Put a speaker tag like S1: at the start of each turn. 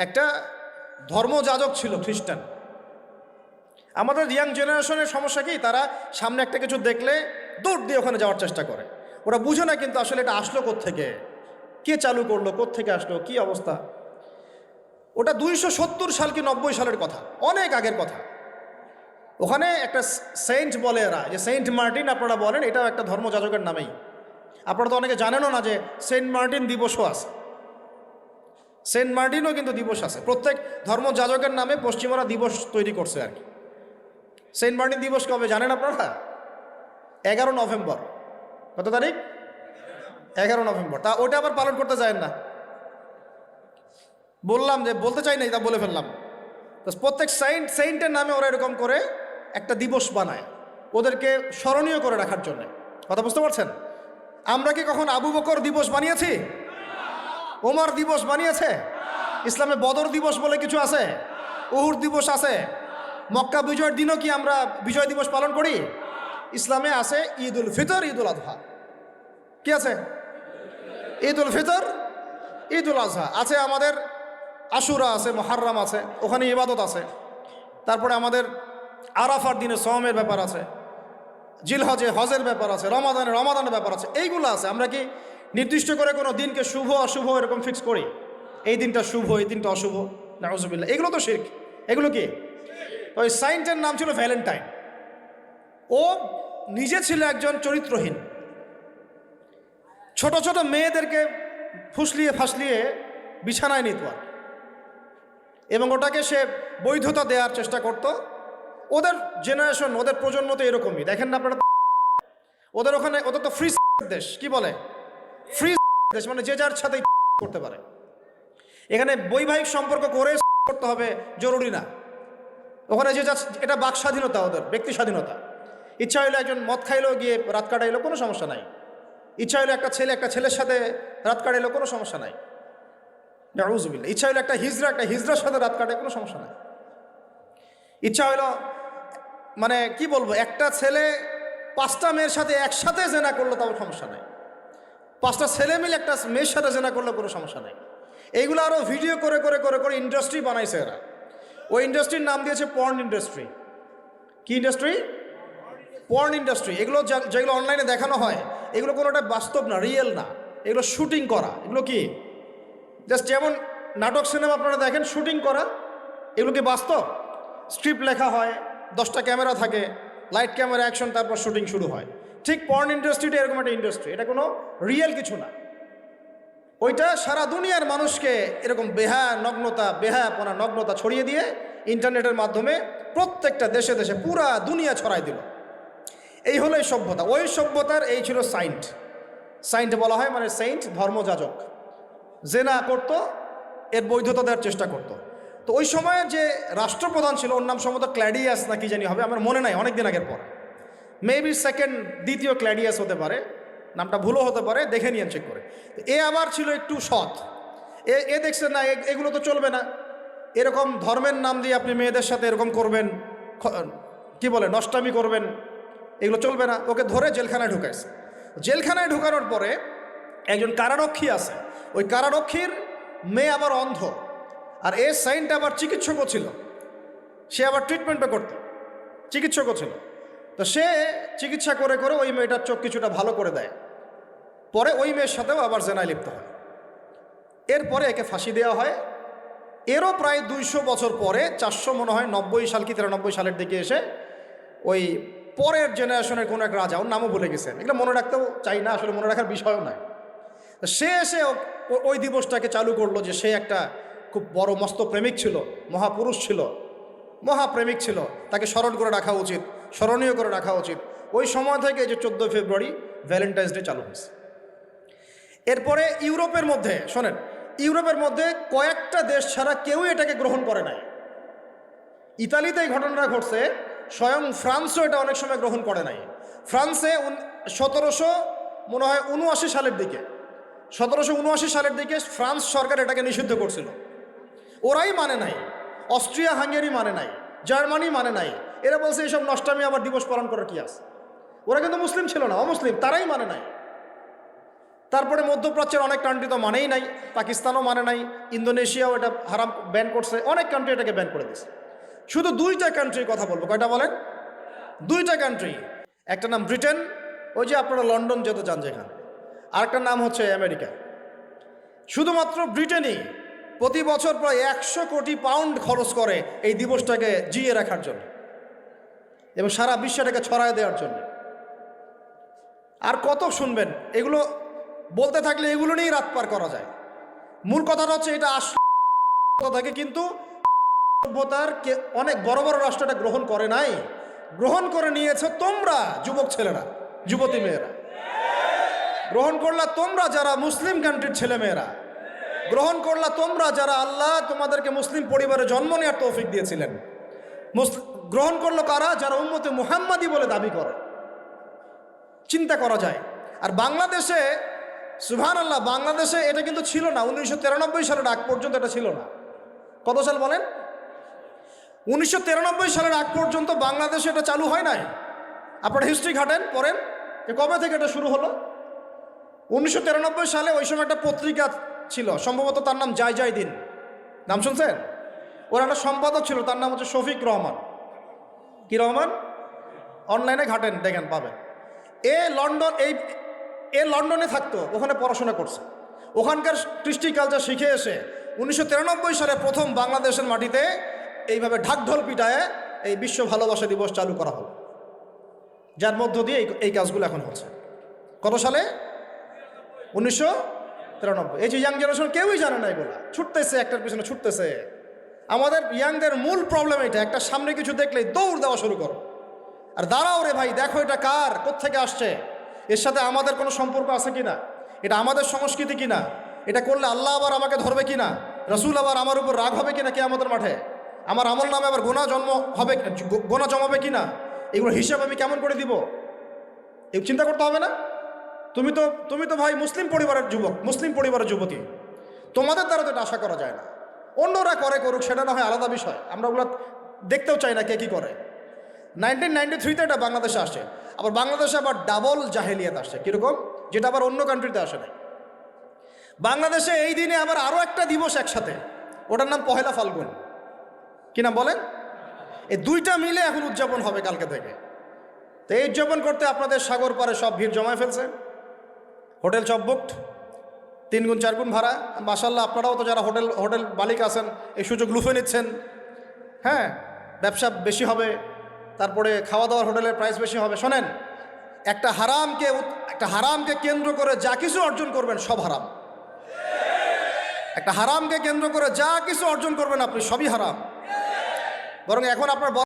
S1: একটা ধর্মযাজক ছিল খ্রিস্টান। আমাদের ইয়াং জেনারেশনের সমস্যা কি, তারা সামনে একটা কিছু দেখলে দৌড় দিয়ে ওখানে যাওয়ার চেষ্টা করে। ওরা বুঝে না কিন্তু আসলে এটা আসলো কোত্থেকে, কে চালু করলো, কোত্থেকে আসলো, কি অবস্থা। ওটা 270 সাল কি 90 সালের কথা, অনেক আগের কথা। ওখানে একটা সেন্ট বলে এরা, যে সেন্ট মার্টিন আপনারা বলেন, এটাও একটা ধর্মযাজকের নামেই। আপনারা তো অনেকে জানেনও না যে সেন্ট মার্টিন দিবসও আছে। সেন্ট মার্টিনও কিন্তু দিবস আছে, প্রত্যেক ধর্মযাজকের নামে পশ্চিমরা দিবস তৈরি করছে আর কি। সেন্ট মার্টিন দিবস কবে জানেন আপনারা? 11 নভেম্বর। কত তারিখ? 11 নভেম্বর। তা ওটা আবার পালন করতে যায় না। বললাম যে বলতে চাই নাই, তা বলে ফেললাম। তো প্রত্যেক সেইন্টের নামে ওরা এরকম করে একটা দিবস বানায়, ওদেরকে স্মরণীয় করে রাখার জন্য। কথা বুঝতে পারছেন? আমরা কি কখন আবু বকর দিবস বানিয়েছি? ওমর দিবস বানিয়েছে? ইসলামে বদর দিবস বলে কিছু আছে, উহুদ দিবস আছে, মক্কা বিজয়ের দিনও কি আমরা বিজয় দিবস পালন করি? ইসলামে আছে ঈদ উল ফিতর, ঈদ উল আজহা। কি আছে? ঈদ উল ফিতর, ঈদ উল আজহা আছে। আমাদের আশুরা আছে, মুহররম আছে, ওখানে ইবাদত আছে। তারপরে আমাদের আরাফার দিনে সওমের ব্যাপার আছে, জিলহজে হজের ব্যাপার আছে, রমাদানের ব্যাপার আছে, এইগুলো আছে। আমরা কি নির্দিষ্ট করে কোনো দিনকে শুভ অশুভ এরকম ফিক্স করি? এই দিনটা শুভ, এই দিনটা অশুভ? নাউজুবিল্লাহ, এগুলো তো শিরক। এগুলো কি? ওই সাইন্টের নাম ছিল ভ্যালেন্টাইন। ও নিজে ছিল একজন চরিত্রহীন, ছোট ছোট মেয়েদেরকে ফুসলিয়ে ফাসলিয়ে বিছানায় নিত আর, এবং ওটাকে সে বৈধতা দেওয়ার চেষ্টা করত। ওদের জেনারেশন, ওদের প্রজন্ম তো এরকমই, দেখেন না আপনারা। ওদের ওখানে, ওদের তো ফ্রি দেশ, কি বলে ফ্রি দেশ, মানে যে যার সাথে করতে পারে। এখানে বৈবাহিক সম্পর্ক করে করতে হবে জরুরি না। ওখানে যে যা, এটা বাক স্বাধীনতা, ওদের ব্যক্তি স্বাধীনতা। ইচ্ছা হইলো একজন মদ খাইলো, গিয়ে রাত কাটাইলো, কোনো সমস্যা নাই। ইচ্ছা হইলো একটা ছেলের সাথে রাত কাটাইলো, কোনো সমস্যা নাই। নাউজুবিল্লাহ। ইচ্ছা হইলো একটা হিজড়ার সাথে রাত কাটায়, কোনো সমস্যা নাই। ইচ্ছা হইলো, মানে কি বলবো, একটা ছেলে 5টা মেয়ের সাথে একসাথে জেনা করলো, তাও সমস্যা নাই। 5টা ছেলে মিলে একটা মেয়ের সাথে জেনা করলো, কোনো সমস্যা নাই। এইগুলো আরও ভিডিও করে করে করে করে ইন্ডাস্ট্রি বানাইছে এরা। ওই ইন্ডাস্ট্রির নাম দিয়েছে পর্ন ইন্ডাস্ট্রি। কি ইন্ডাস্ট্রি? Porn industry. এগুলো যেগুলো অনলাইনে দেখানো হয়, এগুলো কোনোটা বাস্তব না, রিয়েল না, এগুলো শুটিং করা। এগুলো কি জাস্ট যেমন নাটক সিনেমা আপনারা দেখেন শুটিং করা, এগুলো কি বাস্তব? স্ক্রিপ্ট লেখা হয়, 10টা ক্যামেরা থাকে, লাইট ক্যামেরা অ্যাকশন, তারপর শুটিং শুরু হয়। ঠিক পর্ন ইন্ডাস্ট্রিটা এরকম একটা ইন্ডাস্ট্রি, এটা কোনো রিয়েল কিছু না। ওইটা সারা দুনিয়ার মানুষকে এরকম বেহায়াপনা নগ্নতা ছড়িয়ে দিয়ে ইন্টারনেটের মাধ্যমে প্রত্যেকটা দেশে দেশে পুরা দুনিয়া ছড়াই দিল। এই হলো এই সভ্যতা। ওই সভ্যতার এই ছিল সাইন্ট বলা হয়, মানে সেন্ট ধর্মযাজক। জেনা করত, এর বৈধতা দেওয়ার চেষ্টা করত। তো ওই সময়ে যে রাষ্ট্রপ্রধান ছিল, ওর নাম সম্ভবত ক্ল্যাডিয়াস না কি জানি হবে, আমার মনে নাই, অনেকদিন আগের পর। মেবি দ্বিতীয় ক্ল্যাডিয়াস হতে পারে, নামটা ভুলও হতে পারে, দেখে নিয়ে চেক করে। এ আবার ছিল একটু সৎ। এ দেখছে না, এগুলো তো চলবে না, এরকম ধর্মের নাম দিয়ে আপনি মেয়েদের সাথে এরকম করবেন, কি বলে নষ্টামি করবেন, এগুলো চলবে না। ওকে ধরে জেলখানায় ঢুকাইছে। জেলখানায় ঢুকানোর পরে একজন কারারক্ষী আছে, ওই কারারক্ষীর মেয়ে আবার অন্ধ, আর এ সাইন্ট আবার চিকিৎসকও ছিল, সে আবার ট্রিটমেন্টও করত, চিকিৎসকও ছিল। তো সে চিকিৎসা করে করে ওই মেয়েটার চোখ কিছুটা ভালো করে দেয়। পরে ওই মেয়ের সাথেও আবার জেনায় লিপ্ত হয়। এরপরে একে ফাঁসি দেওয়া হয়। এরও প্রায় 200 বছর পরে, 400 মনে হয় 90 সাল কি 93 সালের দিকে এসে ওই পরের জেনারেশনের কোনো এক রাজা, ওর নামও ভুলে গেছেন, এগুলো মনে রাখতেও চাই না, আসলে মনে রাখার বিষয়ও নয়। সে এসে ওই দিবসটাকে চালু করলো, যে সে একটা খুব বড় মস্ত প্রেমিক ছিল, মহাপুরুষ ছিল, মহাপ্রেমিক ছিল, তাকে স্মরণ করে রাখা উচিত, স্মরণীয় করে রাখা উচিত। ওই সময় থেকে যে 14 ফেব্রুয়ারি ভ্যালেন্টাইন্স ডে চালু হয়েছে। এরপরে ইউরোপের মধ্যে, শোনেন, ইউরোপের মধ্যে কয়েকটা দেশ ছাড়া কেউই এটাকে গ্রহণ করে নাই। ইতালিতে এই ঘটনাটা ঘটছে, স্বয়ং ফ্রান্সও এটা অনেক সময় গ্রহণ করে নাই। ফ্রান্সে 1779 সালের দিকে, 1779 সালের দিকে ফ্রান্স সরকার এটাকে নিষিদ্ধ করছিল। ওরাই মানে নাই, অস্ট্রিয়া হাঙ্গেরি মানে নাই, জার্মানি মানে নাই। এরা বলছে এইসব নষ্টামি আবার দিবস পালন করার কি আছে। ওরা কিন্তু মুসলিম ছিল না, অমুসলিম, তারাই মানে নাই। তারপরে মধ্যপ্রাচ্যের অনেক কান্ট্রি তো মানেই নাই, পাকিস্তানও মানে নাই, ইন্দোনেশিয়াও এটা হারাম ব্যান করছে, অনেক কান্ট্রি এটাকে ব্যান করে দিয়েছে। শুধু দুইটা কান্ট্রির কথা বলবো। কয়টা বলেন? দুইটা কান্ট্রি। একটা নাম ব্রিটেন, ওই যে আপনারা লন্ডন যেতে চান যেখানে, আরেকটার নাম হচ্ছে আমেরিকা। শুধুমাত্র ব্রিটেনই প্রতি বছর প্রায় 100 কোটি পাউন্ড খরচ করে এই দিবসটাকে জিয়ে রাখার জন্য এবং সারা বিশ্বটাকে ছড়ায় দেওয়ার জন্য। আর কত শুনবেন এগুলো, বলতে থাকলে এগুলো নিয়েই রাত পার করা যায়। মূল কথাটা হচ্ছে এটা আসলে থাকে, কিন্তু সভ্যতার অনেক বড় বড় রাষ্ট্র এটা গ্রহণ করে নাই, গ্রহণ করে নিয়েছে তোমরা যুবক ছেলেরা, যুবতী মেয়েরা গ্রহণ করলা, তোমরা যারা মুসলিম কান্ট্রির ছেলে মেয়েরা গ্রহণ করলা, তোমরা যারা আল্লাহ তোমাদেরকে মুসলিম পরিবারে জন্ম নেওয়ার তৌফিক দিয়েছিলেন গ্রহণ করলো কারা? যারা উম্মতে মুহাম্মাদি বলে দাবি করে। চিন্তা করা যায়। আর বাংলাদেশে সুবহানাল্লাহ, বাংলাদেশে এটা কিন্তু ছিল না 1993 সালের আগ পর্যন্ত। এটা ছিল না। কত সাল বলেন? 1993 সালের আগ পর্যন্ত বাংলাদেশে এটা চালু হয় নাই। আপনারা হিস্ট্রি ঘাটেন, পড়েন যে কবে থেকে এটা শুরু হলো। 1993 সালে ওই সময় একটা পত্রিকা ছিল, সম্ভবত তার নাম জয় জয় দিন, নাম শুনছেন? ওর একটা সম্পাদক ছিল, তার নাম হচ্ছে শফিক রহমান। কি রহমান? অনলাইনে ঘাটেন, দেখেন পাবেন। এ লন্ডনে থাকতো, ওখানে পড়াশোনা করছে, ওখানকার কৃষ্টি কালচার শিখে এসে 1993 সালে প্রথম বাংলাদেশের মাটিতে এইভাবে ঢাকঢোল পিটায় এই বিশ্ব ভালোবাসা দিবস চালু করা হলো, যার মধ্য দিয়ে এই কাজগুলো এখন হচ্ছে। কত সালে? 1993। এই যে ইয়াং জেনারেশন কেউই জানে না, এগুলা ছুটতেছে, একটার পিছনে ছুটতেছে। আমাদের ইয়াংদের মূল প্রবলেম এটা, একটা সামনে কিছু দেখলেই দৌড় দেওয়া শুরু করো, আর দাঁড়াও রে ভাই, দেখো এটা কার, কোত্থেকে আসছে, এর সাথে আমাদের কোনো সম্পর্ক আছে কিনা, এটা আমাদের সংস্কৃতি কিনা, এটা করলে আল্লাহ আবার আমাকে ধরবে কিনা, রসুল আবার আমার উপর রাগ হবে কিনা কিয়ামতের মাঠে, আমার আমল নামে আবার গোনা জমাবে কিনা, এগুলো হিসাব আমি কেমন করে দিব, এই চিন্তা করতে হবে না? তুমি তো ভাই মুসলিম পরিবারের যুবক, মুসলিম পরিবারের যুবতী, তোমাদের দ্বারা তো এটা আশা করা যায় না। অন্যরা করে করুক, সেটা না হয় আলাদা বিষয়, আমরা ওগুলো দেখতেও চাই না কে কী করে। 1993-তে এটা বাংলাদেশে আসে, আবার বাংলাদেশে আবার ডাবল জাহেলিয়াত আসছে। কীরকম? যেটা আবার অন্য কান্ট্রিতে আসে না। বাংলাদেশে এই দিনে আবার আরও একটা দিবস একসাথে, ওটার নাম পহেলা ফাল্গুন। কি নাম বলেন? এই দুইটা মিলে এখন উদযাপন হবে কালকে থেকে। তো এই উদযাপন করতে আপনাদের সাগর পারে সব ভিড় জমায় ফেলছে, হোটেল সব বুকড, 3 গুণ 4 গুণ ভাড়া। মাশাআল্লাহ, আপনারাও তো যারা হোটেল মালিক আছেন এই সুযোগ লুফে নিচ্ছেন। হ্যাঁ, ব্যবসা বেশি হবে, তারপরে খাওয়া দাওয়ার হোটেলের প্রাইস বেশি হবে। শোনেন, একটা হারামকে কেন্দ্র করে যা কিছু অর্জন করবেন সব হারাম। একটা হারামকে কেন্দ্র করে যা কিছু অর্জন করবেন আপনি সবই হারাম। বরং এখন আপনার